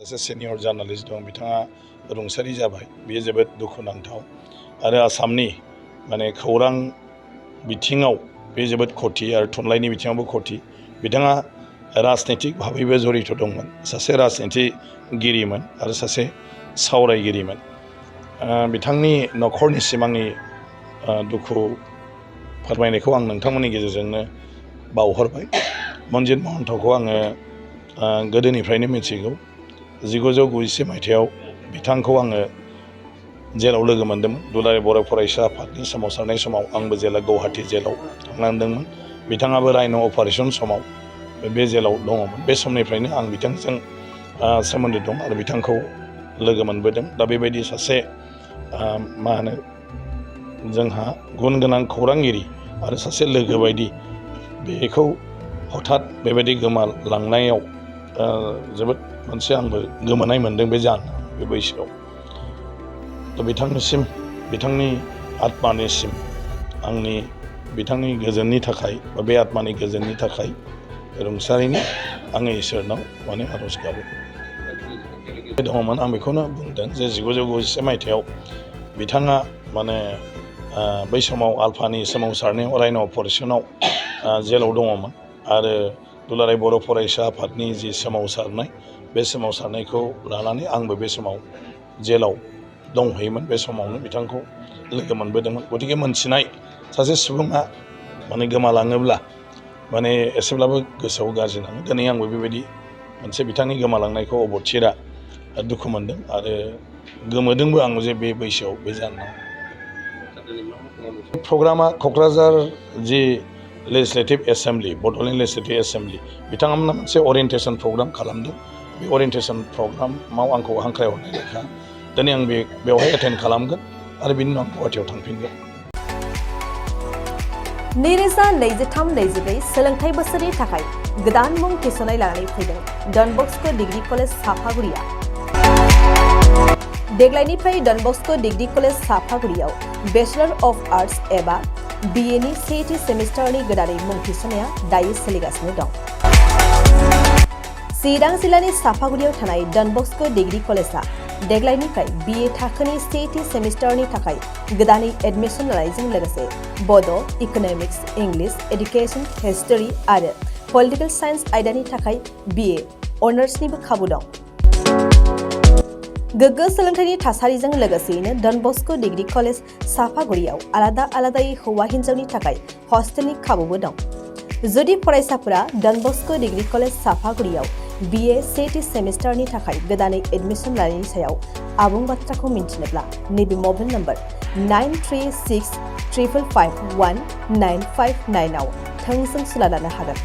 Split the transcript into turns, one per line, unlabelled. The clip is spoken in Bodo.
सासे सिनियर जार्नालिस्ट दं बिथाङा रुंसारि जाबाय बेयो जोबोद दुखुनांथाव आरो आसामनि माने खौरां बिथिङाव बे जोबोद खथि आरो थुनलाइनि बिथिङावबो खथि बिथाङा राजनितिक भाबैबो जड़ित दंमोन सासे राजनितिगिरिमोन आरो सासे सावरायगिरिमोन बिथांनि न'खरनिसिम आंनि दुखु फोरमायनायखौ आं नोंथांमोननि गेजेरजोंनो बावहरबाय मनजित महन्तखौ आङो गोदोनिफ्रायनो मिथिगौ 1997 मायथाइयाव बिथांखौ आङो जेलाव लोगो मोन्दोंमोन दुलाराय बर' फरायसा आफादनि सोमावसारनाय समाव आंबो जेला गुवाहाटी जेलाव थांनांदोंमोन बिथाङाबो राइन' अपारेसन समाव बे जेलाव दङमोन बे समनिफ्रायनो आं बिथांजों सोमोन्दो दं आरो बिथांखौ लोगो मोनबोदों दा बेबायदि सासे मा होनो जोंहा गुन गोनां खौरांगिरि आरो सासे लोगो बायदि बेखौ हठात बेबायदि गोमालांनायाव जोबोद मोनसे आंबो गोमोनाय मोनदों बे बैसोआव दा बिथांनिसिम बिथांनि आत्मानिसिम आंनि बिथांनि गोजोननि थाखाय बा बे आत्मानि गोजोननि थाखाय रुंसारिनि आङो इसोरनाव माने आरज गाबो दङमोन आं बेखौनो बुंदों जे 1997 मायथाइयाव बिथाङा माने बै समाव आल्फानि सोमावसारनायाव राइन' अपारेसनाव जेलाव दङमोन आरो दुलाराय बर' फरायसा आफादनि जि सोमावसारनाय बे सोमावसारनायखौ लानानै आंबो बे समाव जेलाव दंहैयोमोन बे समावनो बिथांखौ लोगो मोनबोदोंमोन गतिके मोनथिनाय सासे सुबुङा माने गोमालाङोब्ला माने एसेब्लाबो गोसोआव गाज्रि नाङो दिनै आंबो बेबायदि मोनसे बिथांनि गोमालांनायखौ अबथिरा दुखु मोनदों आरो गोमोदोंबो आं जे बे बैसोआव बे जानायाव प्रग्रामा क'क्राझार जि legislative assembly Bodoland legislative assembly बिथांमोना मोनसे अरियेन्टेसन प्रग्राम खालामदों बे अरियेन्टेसन प्रग्रामाव आंखौ हांख्रायहरनाय लेखा दिनै आं बेवहाय एटेन्ड खालामगोन आरो बिनि उनाव गुवाहाटीयाव थांफिनगोन
2023-24 सोलोंथाइ बोसोरनि थाखाय गोदान मुं थिसननाय लानानै फैदों डन बस्क' डिग्री कलेज साफागुरिया देग्लायनिफ्राय डन बस्क' डिग्री कलेज साफागुरियाव बेचलर अफ आर्ट्स एबा BA नि सेथि सेमिस्टारनि गोदानै मुं थिसननाया दायो सोलिगासिनो दं चिरां जिल्लानि साफागुरियाव थानाय डन बस्क' डिग्री कलेजआ देग्लायनिफ्राय BA थाखोनि सेथि सेमिस्टारनि थाखाय गोदानै एडमिसन लानायजों लोगोसे बड', इक'नमिक्स, इंलिश, एडुकेशन, हिस्टरी आरो पलिटिकल साइन्स आयदानि थाखाय BA अनार्सनिबो खाबु दं गोग्गो सोलोंथाइनि थासारिजों लोगोसेयैनो डन बस्क' डिग्री कलेज साफागुरियाव आलादायै हौवा हिन्जावनि थाखाय हस्टेलनि खाबुबो दं जुदि फरायसाफोरा डन बस्क' डिग्री कलेज साफागुरियाव BA सेथि सेमिस्टारनि थाखाय गोदानै एडमिसन लानायनि सायाव आबुं बाथ्राखौ मिन्थिनोब्ला नैबे मबाइल नम्बर 9365519559 आव थोंजों सुला लानो हागोन